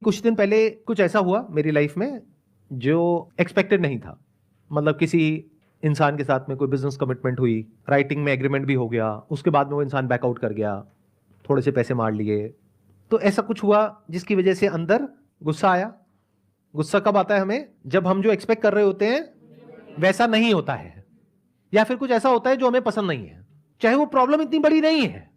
कुछ दिन पहले कुछ ऐसा हुआ मेरी लाइफ में जो एक्सपेक्टेड नहीं था। मतलब किसी इंसान के साथ में कोई बिजनेस कमिटमेंट हुई, राइटिंग में एग्रीमेंट भी हो गया, उसके बाद में वो इंसान बैकआउट कर गया, थोड़े से पैसे मार लिए। तो ऐसा कुछ हुआ जिसकी वजह से अंदर गुस्सा आया। गुस्सा कब आता है हमें? जब हम जो एक्सपेक्ट कर रहे होते हैं वैसा नहीं होता है, या फिर कुछ ऐसा होता है जो हमें पसंद नहीं है, चाहे वो प्रॉब्लम इतनी बड़ी नहीं है।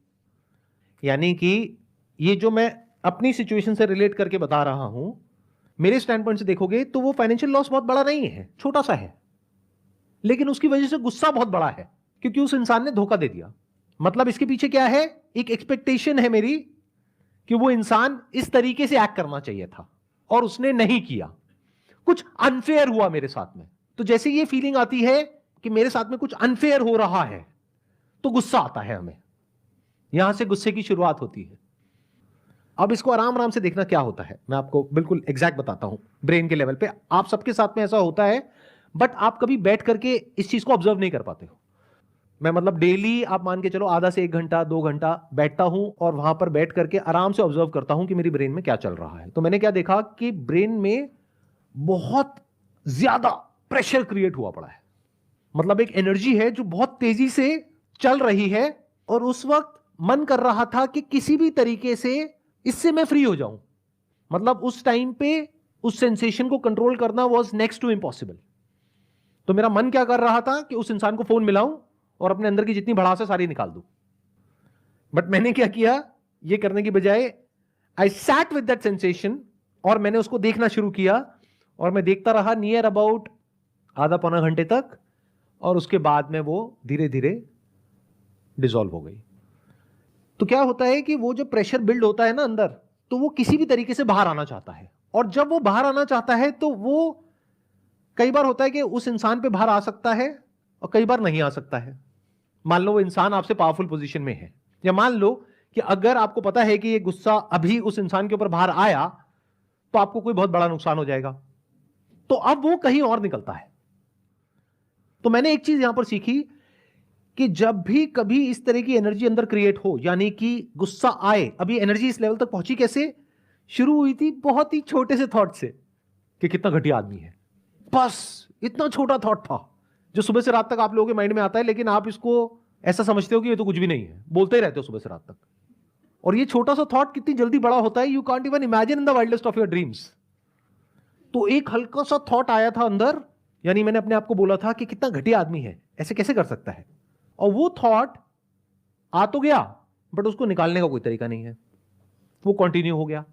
यानी कि ये जो मैं अपनी सिचुएशन से रिलेट करके बता रहा हूं, मेरे स्टैंड पॉइंट से देखोगे तो वो फाइनेंशियल लॉस बहुत बड़ा नहीं है, छोटा सा है, लेकिन उसकी वजह से गुस्सा बहुत बड़ा है क्योंकि उस इंसान ने धोखा दे दिया। मतलब इसके पीछे क्या है? एक एक्सपेक्टेशन है मेरी कि वो इंसान इस तरीके से एक्ट करना चाहिए था और उसने नहीं किया, कुछ अनफेयर हुआ मेरे साथ में। तो जैसे ये फीलिंग आती है कि मेरे साथ में कुछ अनफेयर हो रहा है तो गुस्सा आता है हमें। यहां से गुस्से की शुरुआत होती है। अब इसको आराम आराम से देखना क्या होता है, मैं आपको बिल्कुल एग्जैक्ट बताता हूं। ब्रेन के लेवल पे आप सबके साथ में ऐसा होता है, बट आप कभी बैठ करके इस चीज को ऑब्जर्व नहीं कर पाते हो। मैं मतलब डेली आप मान के चलो आधा से 1 घंटा 2 घंटा बैठता हूं और वहां पर बैठ करके आराम से ऑब्जर्व करता हूं कि मेरी ब्रेन में क्या चल रहा है। तो मैंने क्या देखा कि ब्रेन में बहुत ज्यादा प्रेशर क्रिएट हुआ पड़ा है। मतलब एक एनर्जी है जो बहुत तेजी से चल रही है और उस वक्त मन कर रहा था कि किसी भी तरीके से इससे मैं फ्री हो जाऊं। मतलब उस टाइम पे उस सेंसेशन को कंट्रोल करना वाज नेक्स्ट टू इम्पॉसिबल। तो मेरा मन क्या कर रहा था कि उस इंसान को फोन मिलाऊं और अपने अंदर की जितनी भड़ास है सारी निकाल दूं। बट मैंने क्या किया, ये करने की बजाय I sat with that sensation और मैंने उसको देखना शुरू किया और मैं देखता रहा नियर अबाउट आधा पौना घंटे तक, और उसके बाद में वो धीरे धीरे डिसॉल्व हो गई। तो क्या होता है कि वो जो प्रेशर बिल्ड होता है ना अंदर, तो वो किसी भी तरीके से बाहर आना चाहता है, और जब वो बाहर आना चाहता है तो वो कई बार होता है कि उस इंसान पे बाहर आ सकता है और कई बार नहीं आ सकता है। मान लो वो इंसान आपसे पावरफुल पोजीशन में है, या मान लो कि अगर आपको पता है कि ये गुस्सा अभी उस इंसान के ऊपर बाहर आया तो आपको कोई बहुत बड़ा नुकसान हो जाएगा, तो अब वो कहीं और निकलता है। तो मैंने एक चीज यहां पर सीखी कि जब भी कभी इस तरह की एनर्जी अंदर क्रिएट हो, यानी कि गुस्सा आए, अभी एनर्जी इस लेवल तक पहुंची कैसे? शुरू हुई थी बहुत ही छोटे से थॉट से कि कितना घटिया आदमी है। बस इतना छोटा थॉट था जो सुबह से रात तक आप लोगों के माइंड में आता है, लेकिन आप इसको ऐसा समझते हो कि ये तो कुछ भी नहीं है, बोलते ही रहते हो सुबह से रात तक। और ये छोटा सा थॉट कितनी जल्दी बड़ा होता है, you can't even imagine in the wildest of your dreams. तो एक हल्का सा थॉट आया था अंदर, यानी मैंने अपने आप को बोला था कि कितना घटिया आदमी है, ऐसे कैसे कर सकता है। और वो थॉट आ तो गया, बट उसको निकालने का कोई तरीका नहीं है, वो कंटिन्यू हो गया।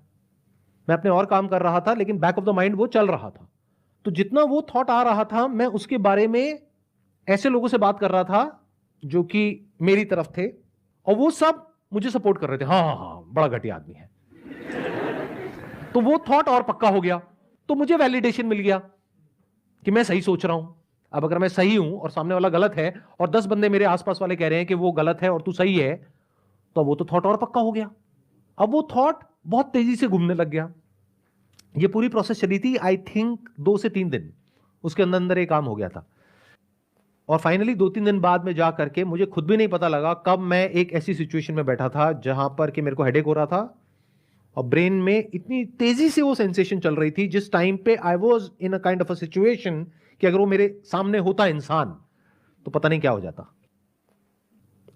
मैं अपने और काम कर रहा था, लेकिन बैक ऑफ द माइंड वो चल रहा था। तो जितना वो थॉट आ रहा था, मैं उसके बारे में ऐसे लोगों से बात कर रहा था जो कि मेरी तरफ थे, और वो सब मुझे सपोर्ट कर रहे थे, हाँ हाँ हाँ बड़ा घटिया आदमी है। तो वो थॉट और पक्का हो गया, तो मुझे वैलिडेशन मिल गया कि मैं सही सोच रहा हूं। अब अगर मैं सही हूं और सामने वाला गलत है, और 10 बंदे मेरे आसपास वाले कह रहे हैं कि वो गलत है और तू सही है, तो वो तो थॉट और पक्का हो गया। अब वो थॉट बहुत तेजी से घूमने लग गया। ये पूरी प्रोसेस चली थी आई थिंक 2 से 3 दिन, उसके अंदर अंदर ये काम हो गया था। और फाइनली 2-3 दिन बाद में जा करके मुझे खुद भी नहीं पता लगा कब मैं एक ऐसी सिचुएशन में बैठा था जहां पर कि मेरे को हेडेक हो रहा था और ब्रेन में इतनी तेजी से वो सेंसेशन चल रही थी, जिस टाइम पे I was in a kind of a situation कि अगर वो मेरे सामने होता इंसान तो पता नहीं क्या हो जाता।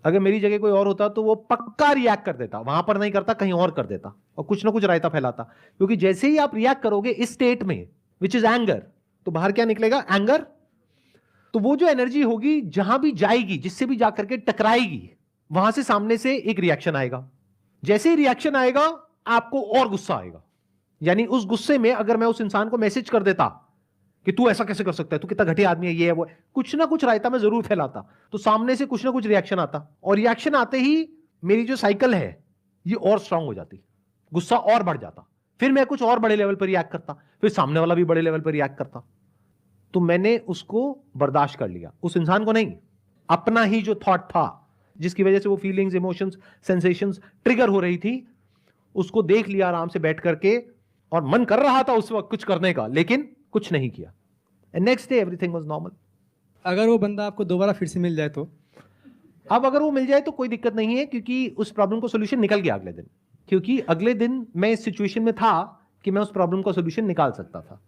अगर मेरी जगह कोई और होता तो वो पक्का रिएक्ट कर देता, वहां पर नहीं करता कहीं और कर देता और कुछ ना कुछ रायता फैलाता। क्योंकि जैसे ही आप रिएक्ट करोगे इस स्टेट में विच इज एंगर, तो बाहर क्या निकलेगा? एंगर। तो वो जो एनर्जी होगी जहां भी जाएगी, जिससे भी जाकर के टकराएगी, वहां से सामने से एक रिएक्शन आएगा। जैसे ही रिएक्शन आएगा आपको और गुस्सा आएगा। यानी उस गुस्से में अगर मैं उस इंसान को मैसेज कर देता कि तू ऐसा कैसे कर सकता है, तू कितना घटिया आदमी है, ये है वो है, कुछ ना कुछ रायता मैं जरूर फैलाता, तो सामने से कुछ ना कुछ रिएक्शन आता, और रिएक्शन आते ही मेरी जो साइकिल है ये और स्ट्रांग हो जाती, गुस्सा और बढ़ जाता, फिर मैं कुछ और बड़े लेवल पर रिएक्ट करता, फिर सामने वाला भी बड़े लेवल पर रिएक्ट करता। तो मैंने उसको बर्दाश्त कर लिया, उस इंसान को नहीं, अपना ही जो थॉट था जिसकी वजह से वो फीलिंग्स, इमोशंस, सेंसेशंस ट्रिगर हो रही थी, उसको देख लिया आराम से बैठ करके। और मन कर रहा था उस वक्त कुछ करने का, लेकिन कुछ नहीं किया। And next day everything was normal. अगर वो बंदा आपको दोबारा फिर से मिल जाए तो? अब अगर वो मिल जाए तो कोई दिक्कत नहीं है, क्योंकि उस प्रॉब्लम को सोल्यूशन निकल गया अगले दिन। क्योंकि अगले दिन मैं इस सिचुएशन में था कि मैं उस प्रॉब्लम का सोल्यूशन निकाल सकता था।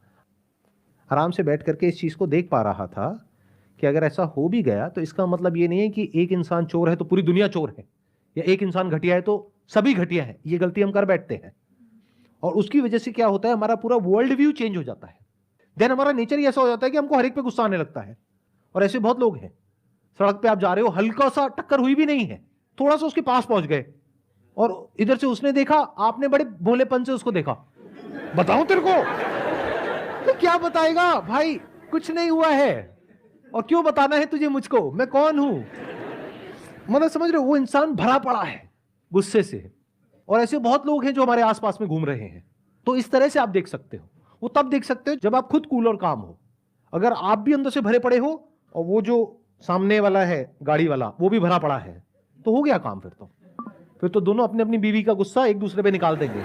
आराम से बैठ करके इस चीज को देख पा रहा था कि अगर ऐसा हो भी गया तो इसका मतलब ये नहीं है कि एक इंसान चोर है तो पूरी दुनिया चोर है, या एक इंसान घटिया है तो सभी घटिया है। ये गलती हम कर बैठते हैं, और उसकी वजह से क्या होता है, हमारा पूरा वर्ल्ड व्यू चेंज हो जाता है। देन हमारा नेचर ही ऐसा हो जाता है कि हमको हर एक पे गुस्सा आने लगता है। और ऐसे बहुत लोग हैं, सड़क पे आप जा रहे हो, हल्का सा टक्कर हुई भी नहीं है, थोड़ा सा उसके पास पहुंच गए, और इधर से उसने देखा, आपने बड़े भोलेपन से उसको देखा, बताऊं तेरे को? तो क्या बताएगा भाई, कुछ नहीं हुआ है, और क्यों बताना है तुझे मुझको, मैं कौन हूं? मतलब समझ रहे हो, वो इंसान भरा पड़ा है गुस्से से। और ऐसे बहुत लोग हैं जो हमारे आसपास में घूम रहे हैं। तो इस तरह से आप देख सकते हो, वो तब देख सकते हो जब आप खुद कूल और काम हो। अगर आप भी अंदर से भरे पड़े हो और वो जो सामने वाला है गाड़ी वाला वो भी भरा पड़ा है, तो हो गया काम। फिर तो दोनों अपनी अपनी बीवी का गुस्सा एक दूसरे पे निकाल देंगे।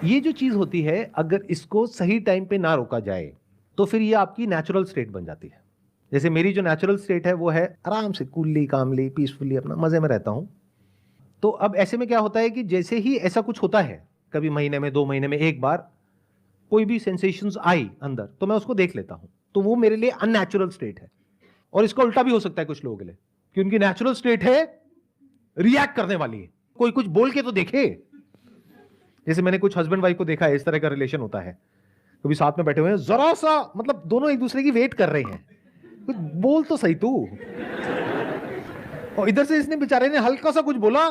ये जो चीज होती है, अगर इसको सही टाइम पे ना रोका जाए तो फिर ये आपकी नेचुरल स्टेट बन जाती है। जैसे मेरी जो नेचुरल स्टेट है वो है आराम से कूलली कामली पीसफुली अपना मजे में रहता हूं। तो अब ऐसे में क्या होता है कि जैसे ही ऐसा कुछ होता है, कभी महीने में 2 महीने में एक बार कोई भी सेंसेशंस आई अंदर, तो मैं उसको देख लेता हूं। तो वो मेरे लिए अननेचुरल स्टेट है। और इसका उल्टा भी हो सकता है कुछ लोगों के लिए कि उनकी नेचुरल स्टेट है रिएक्ट करने वाली है। कोई कुछ बोल के तो देखे। जैसे मैंने कुछ हस्बैंड वाइफ को देखा है, इस तरह का रिलेशन होता है, कभी साथ में बैठे हुए हैं, जरा सा मतलब दोनों एक दूसरे की वेट कर रहे हैं, कुछ बोल तो सही तू। और इधर से इसने बेचारे ने हल्का सा कुछ बोला,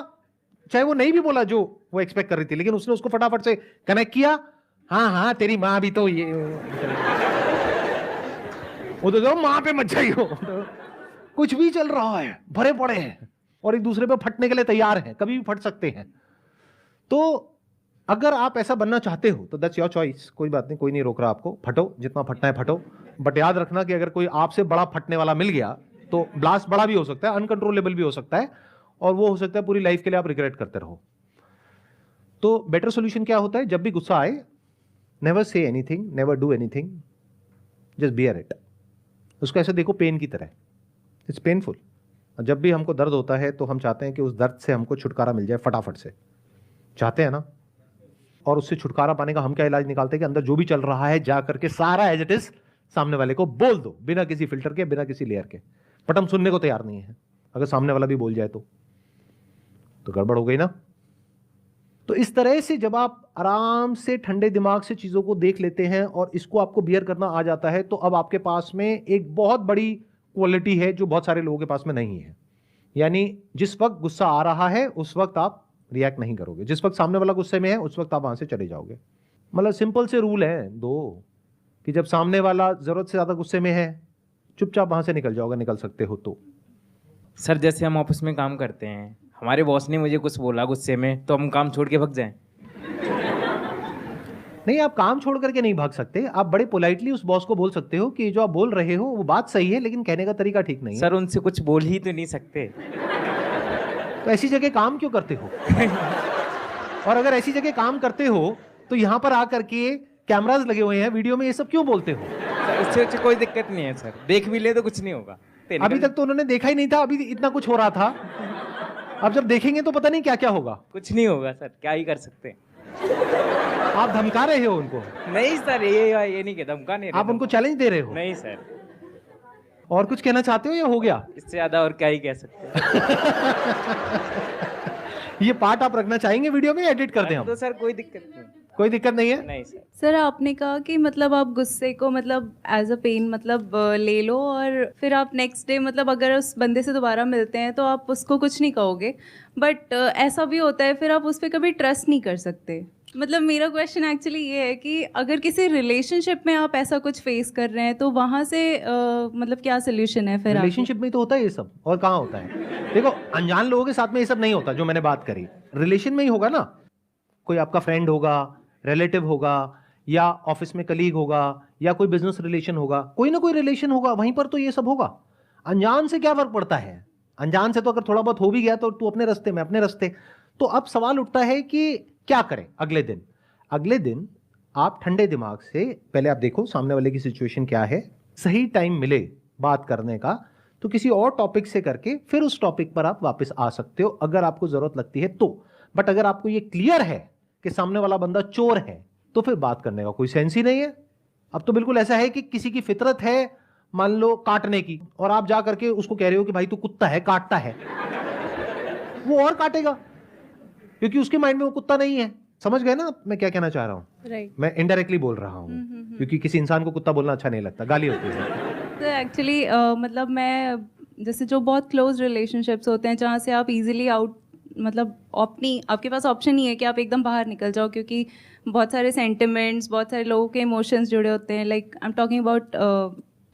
चाहे वो नहीं भी बोला जो वो एक्सपेक्ट कर रही थी, लेकिन उसने उसको फटाफट से कनेक्ट किया। हाँ हाँ तेरी माँ भी तो ये वो तो माँ पे मत जाइयो। कुछ भी चल रहा है, भरे पड़े हैं और एक दूसरे पे फटने के लिए तैयार हैं, कभी भी फट सकते हैं। तो अगर आप ऐसा बनना चाहते हो तो दैट्स योर चॉइस, कोई बात नहीं, कोई नहीं रोक रहा आपको, फटो जितना फटना है फटो। बट याद रखना कि अगर कोई आपसे बड़ा फटने वाला मिल गया तो ब्लास्ट बड़ा भी हो सकता है, अनकंट्रोलेबल भी हो सकता है, और वो हो सकता है पूरी लाइफ के लिए आप रिग्रेट करते रहो। तो बेटर सोल्यूशन क्या होता है, जब भी गुस्सा आए, never say anything, never do anything, just bear it. उसको ऐसे देखो पेन की तरह, इट्स पेनफुल। जब भी हमको दर्द होता है तो हम चाहते हैं कि उस दर्द से हमको छुटकारा मिल जाए फटाफट से, चाहते हैं ना। और उससे छुटकारा पाने का हम क्या इलाज निकालते हैं कि अंदर जो भी चल रहा है जा करके सारा एज इट इज सामने वाले को बोल दो, बिना किसी फिल्टर के, बिना किसी लेयर के। बट हम सुनने को तैयार नहीं है। अगर सामने वाला भी बोल जाए तो गड़बड़ हो गई ना। तो इस तरह से जब आप आराम से ठंडे दिमाग से चीजों को देख लेते हैं और इसको आपको बियर करना आ जाता है, तो अब आपके पास में एक बहुत बड़ी क्वालिटी है जो बहुत सारे लोगों के पास में नहीं है। यानी जिस वक्त गुस्सा आ रहा है उस वक्त आप रिएक्ट नहीं करोगे, जिस वक्त सामने वाला गुस्से में है उस वक्त आप वहां से चले जाओगे। मतलब सिंपल से रूल है दो, कि जब सामने वाला जरूरत से ज्यादा गुस्से में है चुपचाप वहां से निकल जाओगे, निकल सकते हो तो। सर जैसे हम ऑफिस में काम करते हैं, हमारे बॉस ने मुझे कुछ बोला गुस्से में, तो हम काम छोड़ के भाग जाएं? नहीं, आप काम छोड़ करके नहीं भाग सकते। आप बड़े पोलाइटली उस बॉस को बोल सकते हो कि जो आप बोल रहे हो वो बात सही है, लेकिन कहने का तरीका ठीक नहीं है। सर उनसे कुछ बोल ही तो नहीं सकते। तो ऐसी जगह काम क्यों करते हो? और अगर ऐसी जगह काम करते हो तो यहां पर आकर के कैमरास लगे हुए हैं, वीडियो में ये सब क्यों बोलते हो? उससे कोई दिक्कत नहीं है सर, देख भी ले तो कुछ नहीं होगा। अभी तक तो उन्होंने देखा ही नहीं था, अभी इतना कुछ हो रहा था। अब जब देखेंगे तो पता नहीं क्या क्या होगा। कुछ नहीं होगा सर, क्या ही कर सकते हैं। आप धमका रहे हो उनको? नहीं सर, ये नहीं कि धमका नहीं रहे। आप उनको चैलेंज दे रहे हो? नहीं सर। और कुछ कहना चाहते हो या हो गया? इससे ज्यादा और क्या ही कह सकते हैं। ये पार्ट आप रखना चाहेंगे वीडियो में, एडिट कर दें हम? तो सर कोई दिक्कत नहीं। कोई दिक्कत नहीं है? नहीं सर। सर आपने कहा कि मतलब आप गुस्से को मतलब एज अ पेन मतलब ले लो, और फिर आप नेक्स्ट डे मतलब अगर उस बंदे से दोबारा मिलते हैं तो आप उसको कुछ नहीं कहोगे, बट ऐसा भी होता है फिर आप उस पर कभी ट्रस्ट नहीं कर सकते। मतलब मेरा क्वेश्चन एक्चुअली ये है कि अगर किसी रिलेशनशिप में आप ऐसा कुछ फेस कर रहे हैं तो वहाँ से मतलब क्या सोल्यूशन है फिर? रिलेशनशिप में तो होता है ये सब, और कहाँ होता है? देखो, अनजान लोगों के साथ में ये सब नहीं होता जो मैंने बात करी। रिलेशन में ही होगा ना, कोई आपका फ्रेंड होगा, रिलेटिव होगा, या ऑफिस में कलीग होगा, या कोई बिजनेस रिलेशन होगा, कोई ना कोई रिलेशन होगा, वहीं पर तो ये सब होगा। अनजान से क्या फर्क पड़ता है? अनजान से तो अगर थोड़ा बहुत हो भी गया तो तू अपने रास्ते में अपने रास्ते। तो अब सवाल उठता है कि क्या करें अगले दिन आप ठंडे दिमाग से पहले आप देखो सामने वाले की सिचुएशन क्या है, सही टाइम मिले बात करने का तो किसी और टॉपिक से करके फिर उस टॉपिक पर आप वापस आ सकते हो अगर आपको जरूरत लगती है तो। बट अगर आपको ये क्लियर है कि सामने वाला बंदा चोर है, तो फिर बात करने का कोई सेंस ही नहीं है। अब तो बिल्कुल ऐसा है कि किसी की फितरत है मान लो काटने की, और आप जा करके उसको कह रहे हो कि भाई तू कुत्ता है, काटता है, वो और काटेगा क्योंकि उसके माइंड में वो कुत्ता नहीं है। समझ गए ना मैं क्या कहना चाह रहा हूं? राइट। मैं इनडायरेक्टली बोल रहा हूं क्योंकि किसी इंसान को कुत्ता बोलना अच्छा नहीं लगता, गाली होती है। तो एक्चुअली मतलब मैं जैसे जो बहुत क्लोज रिलेशनशिप्स होते हैं जहाँ से आप इजीली आउट मतलब अपनी आपके पास ऑप्शन नहीं है कि आप एकदम बाहर निकल जाओ, क्योंकि बहुत सारे सेंटिमेंट्स, बहुत सारे लोगों के इमोशंस जुड़े होते हैं। Like I am talking about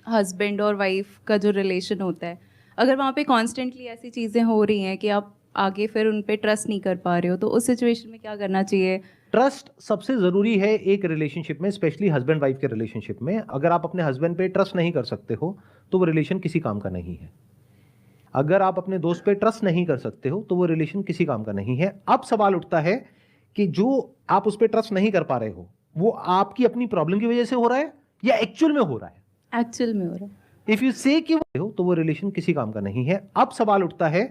husband और वाइफ का जो रिलेशन होता है, अगर वहाँ पे कॉन्स्टेंटली ऐसी चीज़ें हो रही हैं कि आप आगे फिर उन पे ट्रस्ट नहीं कर पा रहे हो, तो उस सिचुएशन में क्या करना चाहिए? ट्रस्ट सबसे जरूरी है एक रिलेशनशिप में, स्पेशली हस्बैंड वाइफ के रिलेशनशिप में। अगर आप अपने हस्बैंड पे ट्रस्ट नहीं कर सकते हो तो वो रिलेशन किसी काम का नहीं है। अगर आप अपने दोस्त पे ट्रस्ट नहीं कर सकते हो तो वो रिलेशन किसी काम का नहीं है। अब सवाल उठता है कि जो आप उस पर ट्रस्ट नहीं कर पा रहे हो वो आपकी अपनी प्रॉब्लम की वजह से हो रहा है या एक्चुअल में हो रहा है? एक्चुअल में हो रहा है। इफ यू से कि वो तो वो रिलेशन किसी काम का नहीं है। अब सवाल उठता है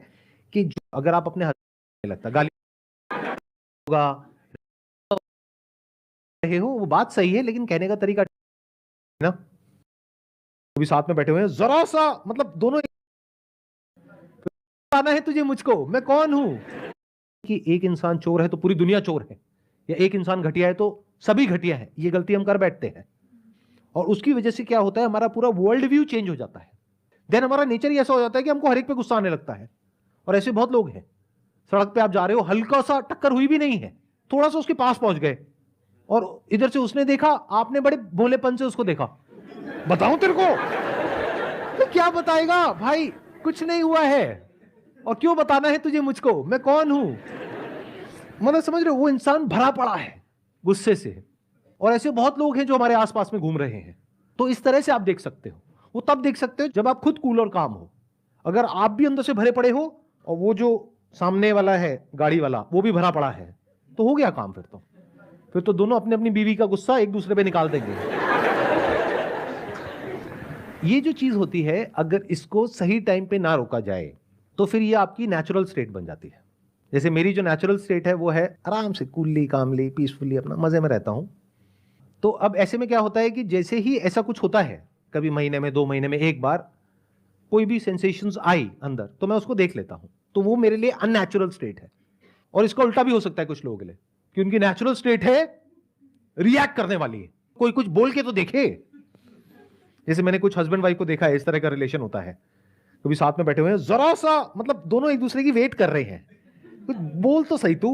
कि अगर आप अपने husband लगता गाली होगा रहे हो, वो बात सही है लेकिन कहने का तरीका ना, भी साथ में बैठे हुए हैं, जरा सा मतलब दोनों आना है तुझे मुझको, मैं कौन हूं? कि एक इंसान चोर है तो पूरी दुनिया चोर है, या एक इंसान घटिया है तो सभी घटिया है, ये गलती हम कर बैठते हैं। और उसकी वजह से क्या होता है, हमारा पूरा वर्ल्ड व्यू चेंज हो जाता है। देन हमारा नेचर ही ऐसा हो जाता है कि हमको हर एक पे गुस्सा आने लगता है। और ऐसे बहुत लोग हैं, सड़क पे आप जा रहे हो, हल्का सा टक्कर हुई भी नहीं है, थोड़ा सा उसके पास पहुंच गए और इधर से उसने देखा, आपने बड़े भोलेपन से उसको देखा, बताऊं तेरे को? तो क्या बताएगा भाई, कुछ नहीं हुआ है और क्यों बताना है तुझे मुझको, मैं कौन हूं? मतलब समझ रहे हो, वो इंसान भरा पड़ा है गुस्से से। और ऐसे बहुत लोग हैं जो हमारे आसपास में घूम रहे हैं। तो इस तरह से आप देख सकते हो, वो तब देख सकते हो जब आप खुद कूल और काम हो। अगर आप भी अंदर से भरे पड़े हो और वो जो सामने वाला है गाड़ी वाला वो भी भरा पड़ा है, तो हो गया काम। फिर तो दोनों अपनी अपनी बीवी का गुस्सा एक दूसरे पे निकाल देंगे। ये जो चीज होती है, अगर इसको सही टाइम पे ना रोका जाए तो फिर ये आपकी नेचुरल स्टेट बन जाती है। जैसे मेरी जो नेचुरल स्टेट है वो है आराम से कूलली कामली पीसफुली अपना मजे में रहता हूं। तो अब ऐसे में क्या होता है कि जैसे ही ऐसा कुछ होता है, कभी महीने में 2 महीने में एक बार कोई भी सेंसेशंस आई अंदर, तो मैं उसको देख लेता हूं। तो वो मेरे लिए अननेचुरल स्टेट है। और इसका उल्टा भी हो सकता है कुछ लोगों के लिए कि उनकी नेचुरल स्टेट है रिएक्ट करने वाली है। कोई कुछ बोल के तो देखे। जैसे मैंने कुछ हस्बैंड वाइफ को देखा है, इस तरह का रिलेशन होता है, कभी साथ में बैठे हुए हैं, जरा सा मतलब दोनों एक दूसरे की वेट कर रहे हैं, कुछ बोल तो सही तू।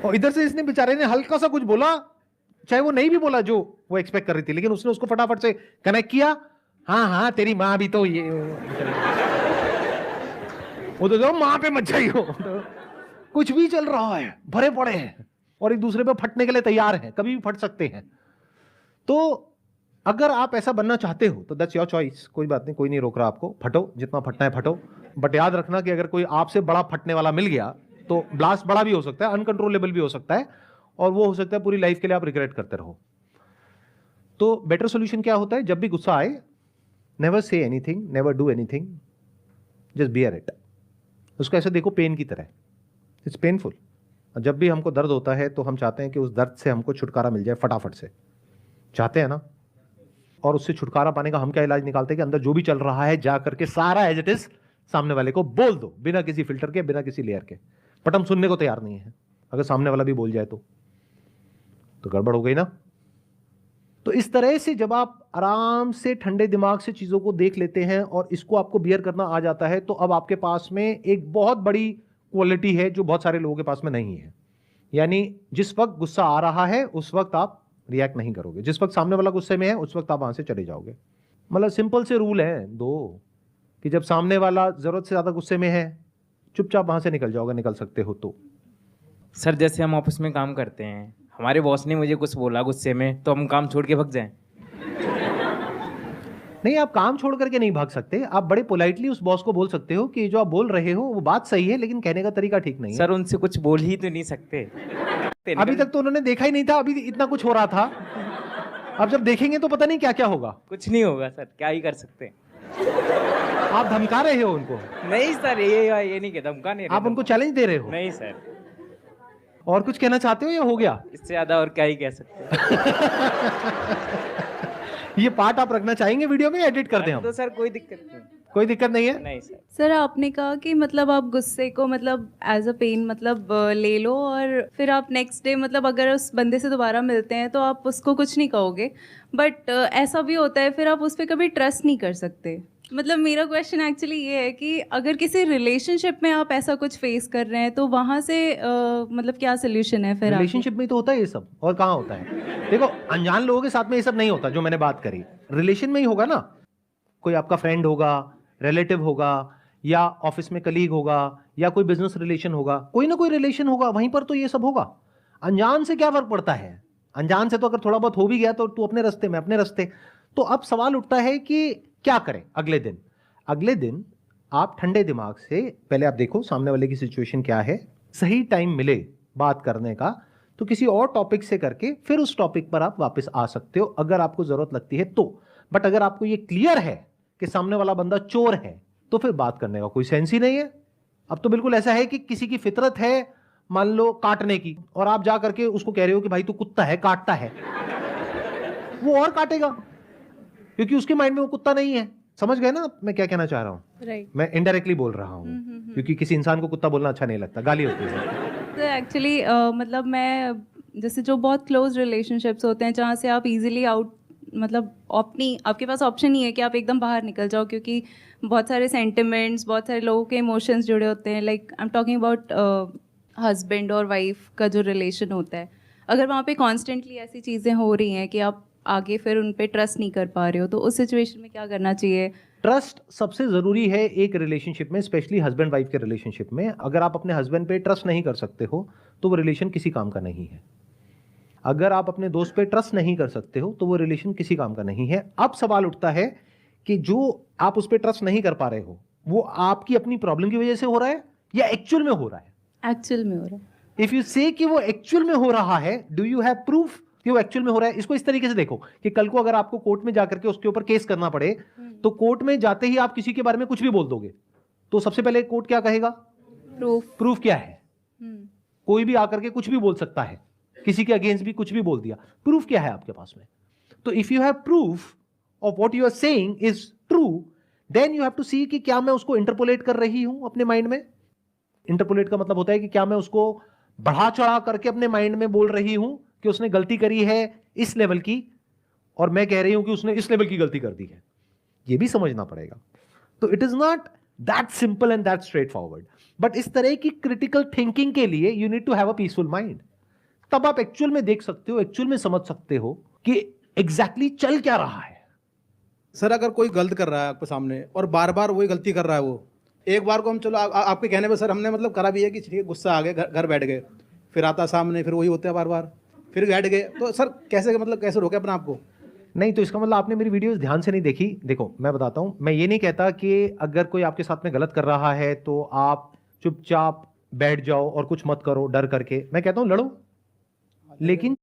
और इधर से इसने बेचारे ने हल्का सा कुछ बोला, चाहे वो नहीं भी बोला जो वो एक्सपेक्ट कर रही थी, लेकिन उसने उसको फटाफट से कनेक्ट किया। हाँ हाँ तेरी माँ भी तो ये वो तो माँ पे मत जाइयो। कुछ भी चल रहा है, भरे पड़े हैं और एक दूसरे पे फटने के लिए तैयार हैं, कभी भी फट सकते हैं। तो अगर आप ऐसा बनना चाहते हो तो दैट्स योर चॉइस, कोई बात नहीं, कोई नहीं रोक रहा आपको, फटो जितना फटना है फटो। बट याद रखना कि अगर कोई आपसे बड़ा फटने वाला मिल गया तो ब्लास्ट बड़ा भी हो सकता है, अनकंट्रोलेबल भी हो सकता है, और वो हो सकता है पूरी लाइफ के लिए आप रिग्रेट करते रहो। तो बेटर सोल्यूशन क्या होता है, जब भी गुस्सा आए, never say anything, never do anything, just bear it. उसको ऐसे देखो पेन की तरह, इट्स पेनफुल। जब भी हमको दर्द होता है तो हम चाहते हैं कि उस दर्द से हमको छुटकारा मिल जाए फटाफट से, चाहते हैं ना? और उससे छुटकारा पाने का हम क्या इलाज निकालते हैं कि अंदर जो भी चल रहा है जा करके सारा एज इट इज सामने वाले को बोल दो, बिना किसी फिल्टर के, बिना किसी लेयर के। बट हम सुनने को तैयार नहीं है। अगर सामने वाला भी बोल जाए तो गड़बड़ हो गई ना। तो इस तरह से जब आप आराम से ठंडे दिमाग से चीजों को देख लेते हैं और इसको आपको बियर करना आ जाता है, तो अब आपके पास में एक बहुत बड़ी क्वालिटी है जो बहुत सारे लोगों के पास में नहीं है। यानी जिस वक्त गुस्सा आ रहा है उस वक्त आप रिएक्ट नहीं करोगे, जिस वक्त सामने वाला गुस्से में है उस वक्त आप वहां से चले जाओगे। मतलब सिंपल से रूल है 2 कि जब सामने वाला जरूरत से ज्यादा गुस्से में है, चुपचाप वहां से निकल जाओगे, निकल सकते हो तो। सर जैसे हम ऑफिस में काम करते हैं, हमारे बॉस ने मुझे कुछ बोला गुस्से में, तो हम काम छोड़ के भाग जाएं? नहीं, आप काम छोड़ करके नहीं भाग सकते। आप बड़े पोलाइटली उस बॉस को बोल सकते हो कि जो आप बोल रहे हो वो बात सही है लेकिन कहने का तरीका ठीक नहीं है। सर उनसे कुछ बोल ही तो नहीं सकते। अभी तक तो उन्होंने देखा ही नहीं था, अभी इतना कुछ हो रहा था। अब जब देखेंगे तो पता नहीं क्या क्या होगा। कुछ नहीं होगा सर, क्या ही कर सकते हैं। आप धमका रहे हो उनको? नहीं सर, ये नहीं कहता, धमका नहीं। आप उनको चैलेंज दे रहे हो? नहीं सर। और कुछ कहना चाहते हो या हो गया? इससे ज्यादा और क्या ही कह सकते हैं। ये पार्ट आप रखना चाहेंगे वीडियो में, एडिट कर दें हम? तो सर कोई दिक्कत नहीं। कोई दिक्कत नहीं है? नहीं सर। सर आपने कहा कि मतलब आप गुस्से को मतलब एज अ पेन मतलब ले लो और फिर आप नेक्स्ट डे मतलब अगर उस बंदे से दोबारा मिलते हैं तो आप उसको कुछ नहीं कहोगे, बट ऐसा भी होता है फिर आप उस पर कभी ट्रस्ट नहीं कर सकते। मतलब मेरा क्वेश्चन एक्चुअली ये है कि अगर किसी रिलेशनशिप में आप ऐसा कुछ फेस कर रहे हैं तो वहाँ से मतलब क्या सोल्यूशन है फिर आपको? रिलेशनशिप में तो होता है ये सब, और कहाँ होता है? देखो, अनजान लोगों के साथ में ये सब नहीं होता जो मैंने बात करी। रिलेशन में ही होगा ना, कोई आपका फ्रेंड होगा, रिलेटिव होगा, या ऑफिस में कलीग होगा, या कोई बिजनेस रिलेशन होगा, कोई ना कोई रिलेशन होगा, वहीं पर तो ये सब होगा। अनजान से क्या फर्क पड़ता है? अनजान से तो अगर थोड़ा बहुत हो भी गया तो तू अपने रास्ते में अपने रास्ते। तो अब सवाल उठता है कि क्या करें अगले दिन? अगले दिन आप ठंडे दिमाग से पहले आप देखो सामने वाले की सिचुएशन क्या है, सही टाइम मिले बात करने का तो किसी और टॉपिक से करके फिर उस टॉपिक पर आप वापस आ सकते हो अगर आपको जरूरत लगती है तो। बट अगर आपको ये क्लियर है कि सामने वाला बंदा चोर है तो फिर बात करने का कोई सेंस ही नहीं है। अब तो बिल्कुल ऐसा है कि किसी की फितरत है मान लो काटने की, और आप जा करके उसको कह रहे हो कि भाई तू कुत्ता है, काटता है, वो और काटेगा क्योंकि उसके माइंड में वो कुत्ता नहीं है। समझ गए ना मैं क्या कहना चाह रहा हूं? राइट। मैं इनडायरेक्टली बोल रहा हूं क्योंकि किसी इंसान को कुत्ता बोलना अच्छा नहीं लगता, गाली होती है। तो एक्चुअली मतलब मैं जैसे जो बहुत क्लोज रिलेशनशिप्स होते हैं जहाँ से आप इजीली आउट मतलब अपनी आपके पास ऑप्शन नहीं है कि आप एकदम बाहर निकल जाओ, क्योंकि बहुत सारे सेंटिमेंट्स बहुत सारे लोगों के इमोशंस जुड़े होते हैं। Like I am talking about husband और वाइफ का जो रिलेशन होता है, अगर वहाँ पे कॉन्स्टेंटली ऐसी चीज़ें हो रही हैं कि आप आगे फिर उन पे ट्रस्ट नहीं कर पा रहे हो, तो उस सिचुएशन में क्या करना चाहिए? ट्रस्ट सबसे जरूरी है एक रिलेशनशिप में, स्पेशली हस्बैंड वाइफ के रिलेशनशिप में। अगर आप अपने हस्बैंड पे ट्रस्ट नहीं कर सकते हो तो वो रिलेशन किसी काम का नहीं है। अगर आप अपने दोस्त पे ट्रस्ट नहीं कर सकते हो तो वो रिलेशन किसी काम का नहीं है। अब सवाल उठता है कि जो आप उस पर ट्रस्ट नहीं कर पा रहे हो वो आपकी अपनी प्रॉब्लम की वजह से हो रहा है या एक्चुअल में हो रहा है? एक्चुअल में हो रहा है। इफ यू से कि वो एक्चुअल में हो रहा है, डू यू हैव प्रूफ कि वो एक्चुअल में हो रहा है? इसको इस तरीके से देखो कि कल को अगर आपको कोर्ट में जाकर के उसके ऊपर केस करना पड़े तो कोर्ट में जाते ही आप किसी के बारे में कुछ भी बोल दोगे तो सबसे पहले कोर्ट क्या कहेगा? प्रूफ। प्रूफ क्या है? कोई भी आकर के कुछ भी बोल सकता है, किसी के अगेंस्ट भी कुछ भी बोल दिया। प्रूफ क्या है आपके पास में? तो if you have proof of what you are saying is true, then you have to see कि क्या मैं उसको इंटरपोलेट कर रही हूं अपने माइंड में। इंटरपोलेट का मतलब होता है कि क्या मैं उसको बढ़ा चढ़ा करके अपने माइंड में बोल रही हूं कि उसने गलती करी है इस लेवल की और मैं कह रही हूं कि उसने इस लेवल की गलती कर दी है। यह भी समझना पड़ेगा। तो it is not that simple and that straightforward, but इस तरह की क्रिटिकल थिंकिंग के लिए you need to have a peaceful mind. तब आप एक्चुअल में देख सकते हो, एक्चुअल में समझ सकते हो कि एग्जैक्टली चल क्या रहा है। सर अगर कोई गलत कर रहा है आपके सामने और बार बार वही गलती कर रहा है, वो एक बार को हम चलो आपके कहने पे सर हमने मतलब करा भी है कि ठीक है गुस्सा आ गया, घर बैठ गए, फिर आता सामने फिर वही होता है बार बार, फिर बैठ गए, तो सर कैसे मतलब कैसे रोके अपने आप को? नहीं तो इसका मतलब आपने मेरी वीडियोस ध्यान से नहीं देखी। देखो मैं बताता हूं, मैं ये नहीं कहता कि अगर कोई आपके साथ में गलत कर रहा है तो आप चुपचाप बैठ जाओ और कुछ मत करो डर करके। मैं कहता हूं लड़ो, लेकिन